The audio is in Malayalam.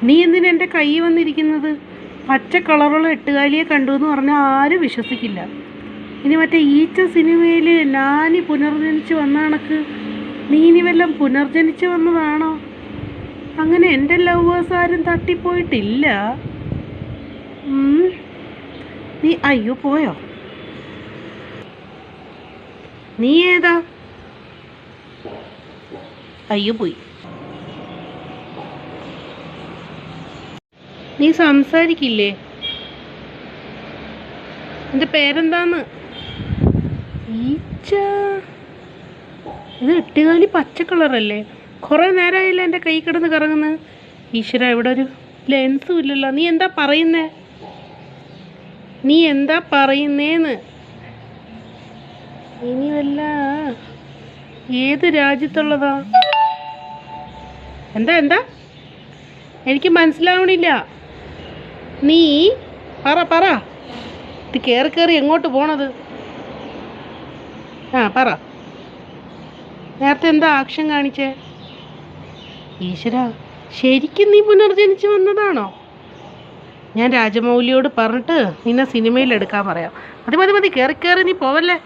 നീ എന്തിനാ എൻ്റെ കൈ വന്നിരിക്കുന്നത്? പച്ച കളറുള്ള എട്ടുകാലിയെ കണ്ടു എന്ന് പറഞ്ഞാൽ ആരും വിശ്വസിക്കില്ല. ഇനി മറ്റേ ഈച്ച സിനിമയിൽ നാനി പുനർജനിച്ച് വന്ന കണക്ക് നീ ഇനി വല്ലതും പുനർജനിച്ച് വന്നതാണോ? അങ്ങനെ എൻ്റെ ലവേഴ്സ് ആരും തട്ടിപ്പോയിട്ടില്ല. നീ അയ്യോ പോയോ? നീ ഏതാ? അയ്യോ പോയി. നീ സംസാരിക്കില്ലേ? എൻ്റെ പേരെന്താന്ന്? ഈച്ച. ഇത് എട്ടുകാലി പച്ച കളറല്ലേ? കുറേ നേരമായില്ല എൻ്റെ കൈ കിടന്ന് കറങ്ങുന്നത്. ഈശ്വര, ഇവിടെ ഒരു ലെൻസും ഇല്ലല്ലോ. നീ എന്താ പറയുന്നേ? നീ എന്താ പറയുന്നേന്ന്? ഇനി വല്ല ഏത് രാജ്യത്തുള്ളതാ? എന്താ എന്താ എനിക്ക് മനസ്സിലാവണില്ല. നീ പറ. ഇത് കയറി എങ്ങോട്ട് പോണത്? പറ. നേരത്തെ എന്താ ആക്ഷൻ കാണിച്ചേ? ഈശ്വര, ശരിക്കും നീ പുനർജനിച്ച് വന്നതാണോ? ഞാൻ രാജമൗലിയോട് പറഞ്ഞിട്ട് നിന്നെ സിനിമയിൽ എടുക്കാൻ പറയാം. മതി കയറി നീ പോവല്ലേ.